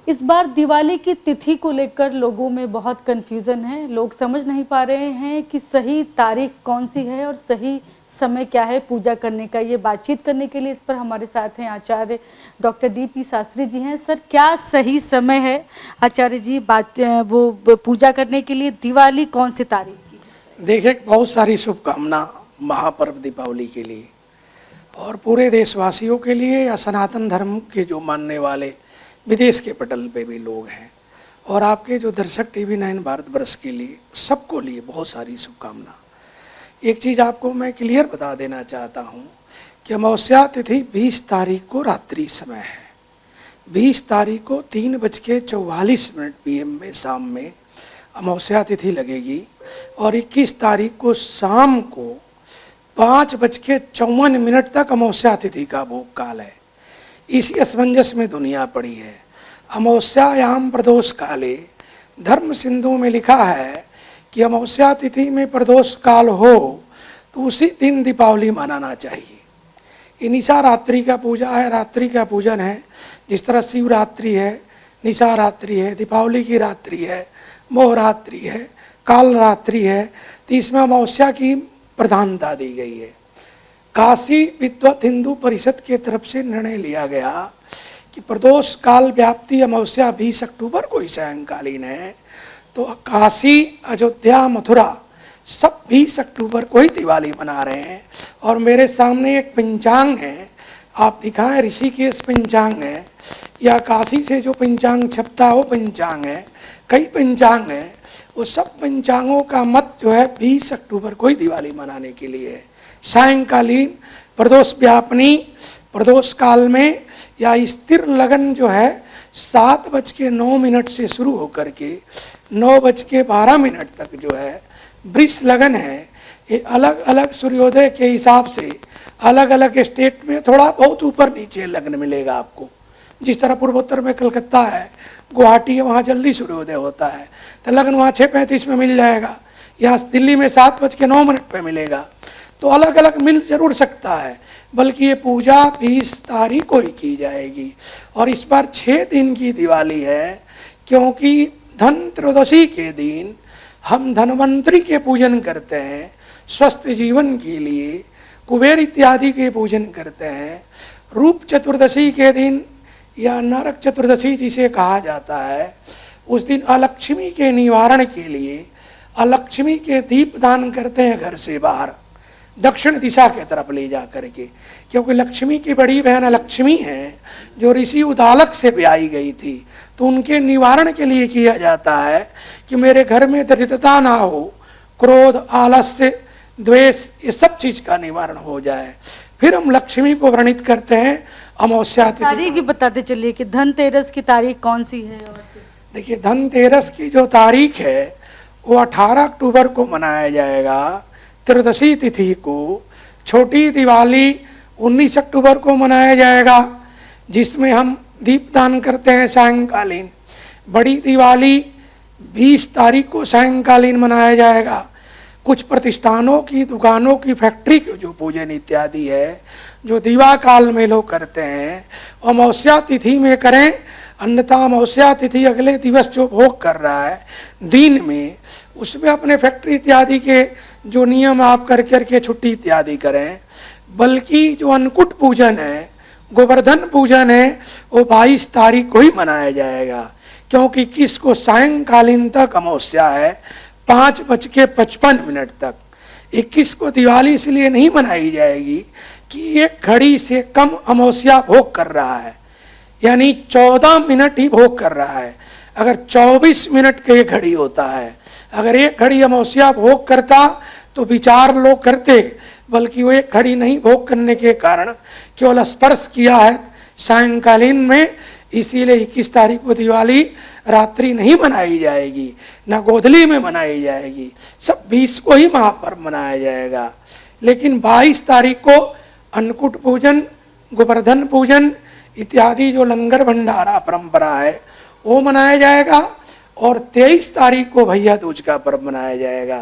इस बार दिवाली की तिथि को लेकर लोगों में बहुत कंफ्यूजन है। लोग समझ नहीं पा रहे हैं कि सही तारीख कौन सी है और सही समय क्या है पूजा करने का। ये बातचीत करने के लिए इस पर हमारे साथ हैं आचार्य डॉक्टर DP शास्त्री जी हैं। सर, क्या सही समय है आचार्य जी वो पूजा करने के लिए? दिवाली कौन सी तारीख की है? देखिए, बहुत सारी शुभकामना महापर्व दीपावली के लिए और पूरे देशवासियों के लिए या सनातन धर्म के जो मानने वाले विदेश के पटल पे भी लोग हैं और आपके जो दर्शक TV9 भारतवर्ष के लिए सबको लिए बहुत सारी शुभकामना। एक चीज़ आपको मैं क्लियर बता देना चाहता हूँ कि अमावस्या तिथि 20 तारीख को रात्रि समय है। 20 तारीख को 3:44 PM में शाम में अमावस्या तिथि लगेगी और 21 तारीख को शाम को 5:54 तक अमावस्या तिथि का भोग काल है। इसी असमंजस में दुनिया पड़ी है। अमावस्यायाम प्रदोष काले, धर्म सिंधु में लिखा है कि अमावस्या तिथि में प्रदोष काल हो तो उसी दिन दीपावली मनाना चाहिए। ये निशा रात्रि का पूजा है, रात्रि का पूजन है। जिस तरह शिवरात्रि है, निशा रात्रि है, दीपावली की रात्रि है, मोह रात्रि है, काल रात्रि है, तो इसमें अमावस्या की प्रधानता दी गई है। काशी विद्वत हिंदू परिषद के तरफ से निर्णय लिया गया कि प्रदोष काल व्याप्ति अमावस्या 20 अक्टूबर को ही सायंकालीन है, तो काशी, अयोध्या, मथुरा सब 20 अक्टूबर को ही दिवाली मना रहे हैं। और मेरे सामने एक पंचांग है, आप दिखाएं, ऋषिकेश पंचांग है या काशी से जो पंचांग छपता है वो पंचांग है, कई पंचांग है। वो सब पंचांगों का मत जो है 20 अक्टूबर को ही दिवाली मनाने के लिए है। सायंकालीन प्रदोष व्यापनी प्रदोष काल में या स्थिर लगन जो है 7:09 से शुरू होकर के 9:12 तक जो है वृष लगन है। ये अलग अलग सूर्योदय के हिसाब से अलग अलग स्टेट में थोड़ा बहुत ऊपर नीचे लगन मिलेगा आपको। जिस तरह पूर्वोत्तर में कलकत्ता है, गुवाहाटी है, वहाँ जल्दी सूर्योदय होता है तो लगन वहाँ 6:35 में मिल जाएगा। यहाँ दिल्ली में 7:09 पे मिलेगा। तो अलग अलग मिल जरूर सकता है, बल्कि ये पूजा 20 तारीख को ही की जाएगी। और इस बार 6 दिन की दिवाली है, क्योंकि धन त्रयोदशी के दिन हम धनवंतरी के पूजन करते हैं, स्वस्थ जीवन के लिए कुबेर इत्यादि के पूजन करते हैं। रूप चतुर्दशी के दिन या नरक चतुर्दशी जिसे कहा जाता है, उस दिन अलक्ष्मी के निवारण के लिए अलक्ष्मी के दीप दान करते हैं घर से बाहर दक्षिण दिशा के तरफ ले जा करके, क्योंकि लक्ष्मी की बड़ी बहन लक्ष्मी है जो ऋषि उदालक से ब्याई गई थी, तो उनके निवारण के लिए किया जाता है कि मेरे घर में दरिद्रता ना हो, क्रोध, आलस्य, द्वेष, ये सब चीज का निवारण हो जाए। फिर हम लक्ष्मी को वर्णित करते हैं अमावस्या तिथि। तारीख बताते चलिए कि धनतेरस की तारीख कौन सी है? देखिए, धनतेरस की जो तारीख है वो 18 अक्टूबर को मनाया जाएगा, त्रयोदशी तिथि को। छोटी दिवाली 19 अक्टूबर को मनाया जाएगा, जिसमें हम दीपदान करते हैं सायंकालीन। बड़ी दिवाली 20 तारीख को सायंकालीन मनाया जाएगा। कुछ प्रतिष्ठानों की, दुकानों की, फैक्ट्री की जो पूजन इत्यादि है, जो दिवा काल में लोग करते हैं, अमावस्या तिथि में करें, अन्यथा अमावस्या तिथि अगले दिवस जो भोग कर रहा है दिन में, उसमें अपने फैक्ट्री इत्यादि के जो नियम आप कर करके छुट्टी इत्यादि करें। बल्कि जो अन्नकूट पूजन है, गोवर्धन पूजन है, वो 22 तारीख को ही मनाया जाएगा, क्योंकि 21 को सायंकालीन तक अमावस्या है, 5:55 तक। 21 को दिवाली इसलिए नहीं मनाई जाएगी कि एक घड़ी से कम अमावस्या भोग कर रहा है, यानी 14 मिनट ही भोग कर रहा है। अगर 24 मिनट का एक घड़ी होता है, अगर एक घड़ी अमावस्या भोग करता तो विचार लोग करते, बल्कि वो एक घड़ी नहीं भोग करने के कारण केवल स्पर्श किया है सायंकालीन में, इसीलिए 21 तारीख को दिवाली रात्रि नहीं मनाई जाएगी, ना गोधली में मनाई जाएगी, सब 20 को ही महापर्व मनाया जाएगा। लेकिन 22 तारीख को अन्नकूट पूजन, गोवर्धन पूजन इत्यादि जो लंगर भंडारा परंपरा है वो मनाया जाएगा। और 23 तारीख को भैया दूज का पर्व मनाया जाएगा।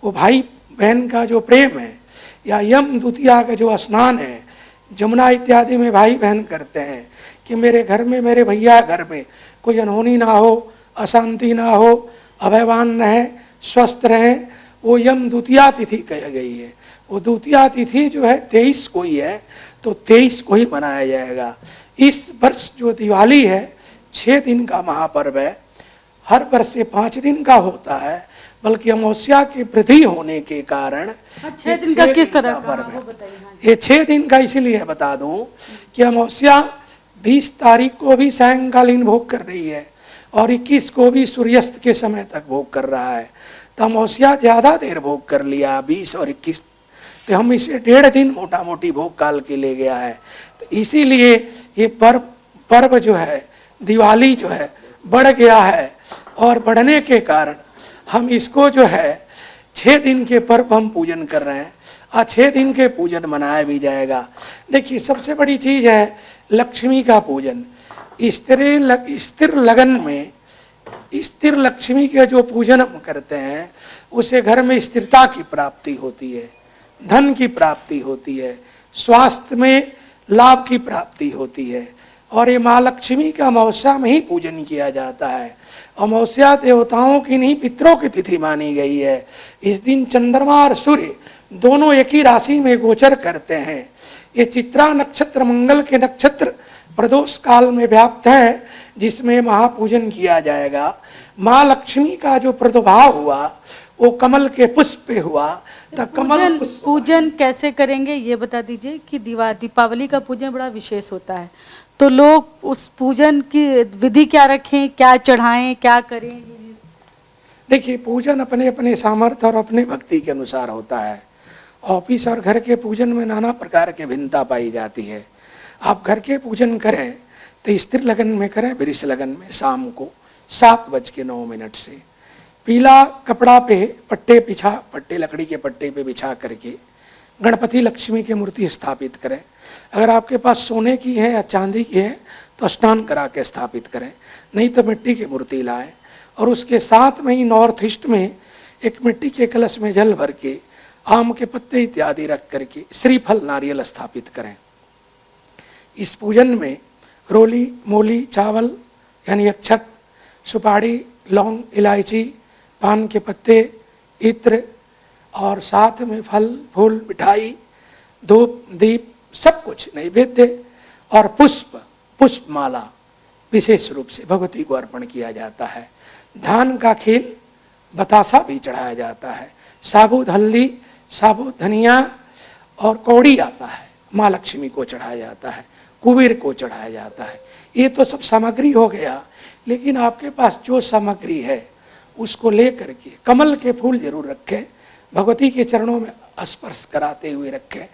वो भाई बहन का जो प्रेम है, या यम द्वितीया का जो स्नान है, जमुना इत्यादि में भाई बहन करते हैं, कि मेरे घर में, मेरे भैया घर में कोई अनहोनी ना हो, अशांति ना हो, अभयवान रहें, स्वस्थ रहें, वो यम द्वितीया तिथि कही गई है। वो द्वितीया तिथि जो है 23 को ही है, तो 23 को ही मनाया जाएगा। इस वर्ष जो दिवाली है 6 दिन का महापर्व है, हर वर्ष से 5 दिन का होता है, बल्कि अमावस्या की वृद्धि होने के कारण 6 दिन का किस तरह का पर्व है। ये 6 दिन का इसलिए बता दूं कि अमावस्या 20 तारीख को भी सायंकालीन भोग कर रही है और 21 को भी सूर्यास्त के समय तक भोग कर रहा है। तो अमावस्या ज्यादा देर भोग कर लिया 20 और 21, तो हम इसे 1.5 दिन मोटा मोटी भोग काल के ले गया है। तो इसीलिए ये पर्व जो है दिवाली जो है बढ़ गया है, और बढ़ने के कारण हम इसको जो है 6 दिन के पर्व हम पूजन कर रहे हैं, और 6 दिन के पूजन मनाया भी जाएगा। देखिए सबसे बड़ी चीज है लक्ष्मी का पूजन। स्थिर लगन में स्थिर लक्ष्मी का जो पूजन हम करते हैं उसे घर में स्थिरता की प्राप्ति होती है, धन की प्राप्ति होती है, स्वास्थ्य में लाभ की प्राप्ति होती है। और ये माँ लक्ष्मी का अमावस्या में ही पूजन किया जाता है। अमावस्या देवताओं की नहीं पितरों की तिथि मानी गई है। इस दिन चंद्रमा और सूर्य दोनों एक ही राशि में गोचर करते हैं। ये चित्रा नक्षत्र मंगल के नक्षत्र प्रदोष काल में व्याप्त है, जिसमें महापूजन किया जाएगा। माँ लक्ष्मी का जो प्रादुर्भाव हुआ वो कमल के पुष्प पे हुआ। तो कमल पूजन कैसे करेंगे ये बता दीजिए कि दीपावली का पूजन बड़ा विशेष होता है, तो लोग उस पूजन की विधि क्या रखें, क्या चढ़ाएं, क्या करें? देखिए पूजन अपने अपने सामर्थ्य और अपने भक्ति के अनुसार होता है। ऑफिस और घर के पूजन में नाना प्रकार की भिन्नता पाई जाती है। आप घर के पूजन करें तो स्थिर लगन में करें, वृष लगन में शाम को 7:09 से पीला कपड़ा पे पट्टे लकड़ी के पट्टे पे बिछा करके गणपति लक्ष्मी की मूर्ति स्थापित करें। अगर आपके पास सोने की है या चांदी की है तो स्नान करा के स्थापित करें, नहीं तो मिट्टी की मूर्ति लाएं। और उसके साथ में ही नॉर्थ ईस्ट में एक मिट्टी के कलश में जल भर के आम के पत्ते इत्यादि रख करके श्रीफल नारियल स्थापित करें। इस पूजन में रोली, मूली, चावल यानी अक्षत, सुपारी, लौंग, इलायची, पान के पत्ते, इत्र और साथ में फल फूल, मिठाई, धूप, दीप, सब कुछ नैवेद्य और पुष्पमाला विशेष रूप से भगवती को अर्पण किया जाता है। धान का खीर, बतासा भी चढ़ाया जाता है। साबुत हल्दी, साबुत धनिया और कौड़ी आता है, माँ लक्ष्मी को चढ़ाया जाता है, कुबेर को चढ़ाया जाता है। ये तो सब सामग्री हो गया, लेकिन आपके पास जो सामग्री है उसको लेकर के कमल के फूल जरूर रखें, भगवती के चरणों में स्पर्श कराते हुए रखें,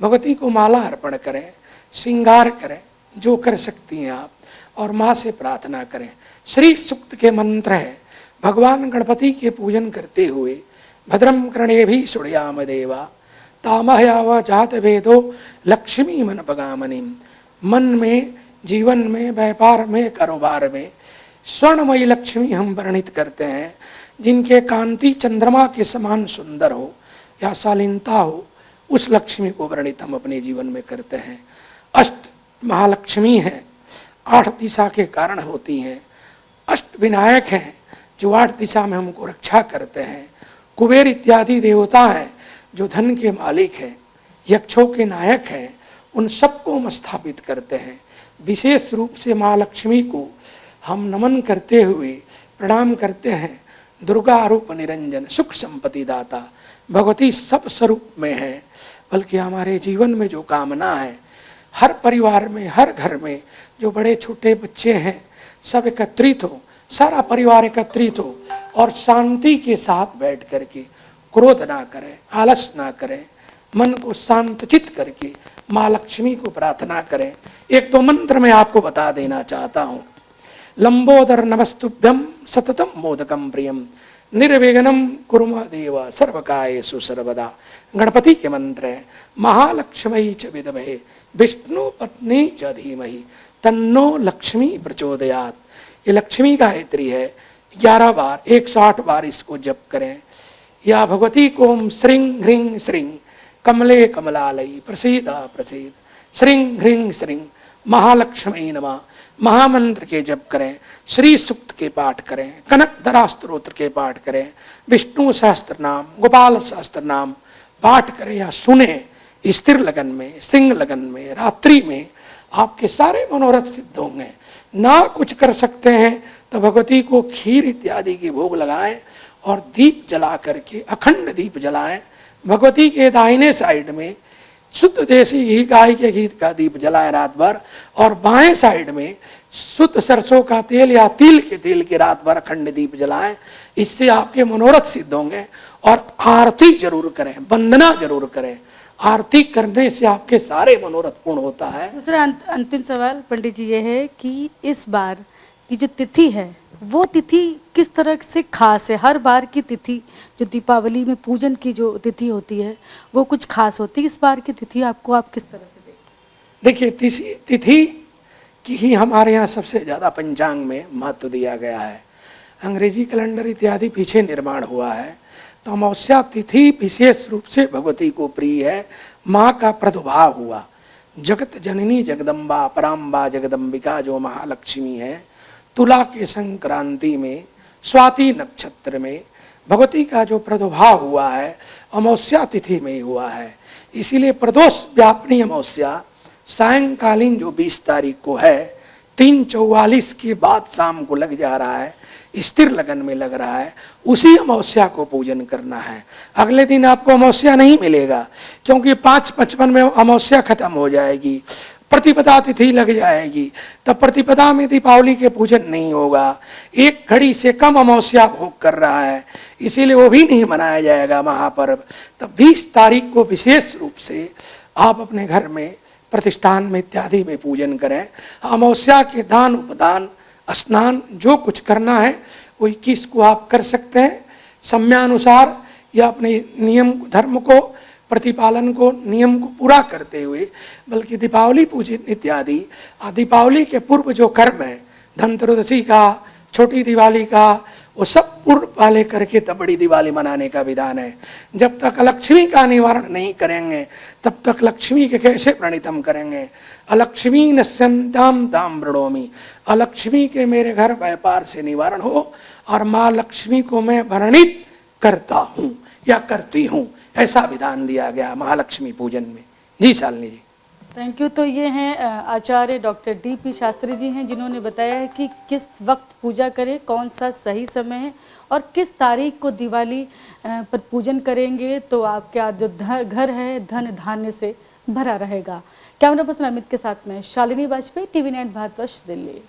भगवती को माला अर्पण करें, श्रृंगार करें, जो कर सकती हैं आप, और माँ से प्रार्थना करें। श्री सूक्त के मंत्र है, भगवान गणपति के पूजन करते हुए भद्रम कर्णे भी सुड़याम देवा तामहयाव जात वेदो लक्ष्मी मन पगामनी। मन में, जीवन में, व्यापार में, कारोबार में स्वर्णमयी लक्ष्मी हम वर्णित करते हैं, जिनके कांति चंद्रमा के समान सुंदर हो या शालीनता हो, उस लक्ष्मी को वर्णित हम अपने जीवन में करते हैं। अष्ट महालक्ष्मी हैं, 8 दिशा के कारण होती हैं। अष्ट विनायक हैं जो 8 दिशा में हमको रक्षा करते हैं। कुबेर इत्यादि देवता हैं जो धन के मालिक हैं, यक्षों के नायक हैं, उन सबको हम स्थापित करते हैं। विशेष रूप से माँ लक्ष्मी को हम नमन करते हुए प्रणाम करते हैं। दुर्गा रूप निरंजन, सुख संपत्ति दाता, भगवती सब स्वरूप में है। बल्कि हमारे जीवन में जो कामना है, हर परिवार में, हर घर में जो बड़े छोटे बच्चे हैं सब एकत्रित हो, सारा परिवार एकत्रित हो और शांति के साथ बैठ करके क्रोध ना करें, आलस ना करें, मन को शांत चित्त करके माँ लक्ष्मी को प्रार्थना करें। एक तो मंत्र मैं आपको बता देना चाहता हूँ। लंबोदर नमस्तुभ्यम सततम मोदकम प्रियम निर्विघ्नं कुर्म देव सर्वकायेषु सर्वदा। गणपति के मंत्र है, महालक्ष्मी च विद्महे विष्णु पत्नी च धीमहि तन्नो लक्ष्मी प्रचोदयात्। ये लक्ष्मी गायत्री है, 11 बार 108 बार इसको जप करें। या भगवती को ओम श्रीं ह्रीं श्रीं कमले कमलालयी प्रसीदा प्रसीद, श्रीं ह्रीं श्रीं महालक्ष्मी नमः महामंत्र के जप करें, श्री सूक्त के पाठ करें, कनकधरा स्तोत्र के पाठ करें, विष्णु सहस्त्र नाम, गोपाल सहस्त्र नाम पाठ करें या सुने। स्थिर लगन में, सिंह लगन में, रात्रि में आपके सारे मनोरथ सिद्ध होंगे। ना कुछ कर सकते हैं तो भगवती को खीर इत्यादि की भोग लगाएं और दीप जला करके, अखंड दीप जलाएं। भगवती के दाहिने साइड में शुद्ध देसी घी, गाय के घी का दीप जलाएं रात भर, और बाएं साइड में शुद्ध सरसों का तेल या तिल के तेल के रात भर अखंड दीप जलाएं। इससे आपके मनोरथ सिद्ध होंगे। और आरती जरूर करें, वंदना जरूर करें। आरती करने से आपके सारे मनोरथ पूर्ण होता है। दूसरा अंतिम सवाल पंडित जी ये है कि इस बार की जो तिथि है वो तिथि किस तरह से खास है? हर बार की तिथि जो दीपावली में पूजन की जो तिथि होती है वो कुछ खास होती है, इस बार की तिथि आपको आप किस तरह से देखते? देखिए, तिथि की ही हमारे यहाँ सबसे ज्यादा पंचांग में महत्व दिया गया है। अंग्रेजी कैलेंडर इत्यादि पीछे निर्माण हुआ है, तो अमावस्या तिथि विशेष रूप से भगवती को प्रिय है। माँ का प्रादुर्भाव हुआ, जगत जननी जगदम्बा पराम्बा जगदम्बिका जो महालक्ष्मी है, तुला के संक्रांति में स्वाति नक्षत्र में भगवती का जो प्रादुर्भाव हुआ है अमावस्या तिथि में ही हुआ है। इसीलिए प्रदोष व्यापनी अमावस्या सायंकालीन जो 20 तारीख को है, 3:44 के बाद शाम को लग जा रहा है, स्थिर लगन में लग रहा है, उसी अमावस्या को पूजन करना है। अगले दिन आपको अमावस्या नहीं मिलेगा, क्योंकि 5:55 में अमावस्या खत्म हो जाएगी, प्रतिपदा तिथि लग जाएगी, तब प्रतिपदा में दीपावली के पूजन नहीं होगा। 1 घड़ी से कम अमावस्या भोग कर रहा है, इसीलिए वो भी नहीं मनाया जाएगा महापर्व। तब 20 तारीख को विशेष रूप से आप अपने घर में, प्रतिष्ठान में इत्यादि में पूजन करें। अमावस्या के दान, उपदान, स्नान जो कुछ करना है वो 21 को आप कर सकते हैं समयानुसार, या अपने नियम धर्म को, प्रतिपालन को, नियम को पूरा करते हुए। बल्कि दीपावली पूजन इत्यादि, दीपावली के पूर्व जो कर्म है, धनत्रयोदशी का, छोटी दिवाली का, वो सब पूर्व वाले करके तब बड़ी दिवाली मनाने का विधान है। जब तक लक्ष्मी का निवारण नहीं करेंगे तब तक लक्ष्मी के कैसे प्रणित हम करेंगे? अलक्ष्मी नश्यन्ताम ताम वृणोमि, अलक्ष्मी के मेरे घर व्यापार से निवारण हो, और माँ लक्ष्मी को मैं वर्णित करता हूँ या करती हूँ, ऐसा विधान दिया गया महालक्ष्मी पूजन में। जी शालिनी जी, थैंक यू। तो ये हैं आचार्य डॉक्टर डी.पी. शास्त्री जी हैं, जिन्होंने बताया है कि किस वक्त पूजा करें, कौन सा सही समय है, और किस तारीख को दिवाली पर पूजन करेंगे तो आपका जो घर है धन धान्य से भरा रहेगा। कैमरा पर्सन अमित के साथ में शालिनी वाजपेयी, टीवी 9 भारतवर्ष, दिल्ली।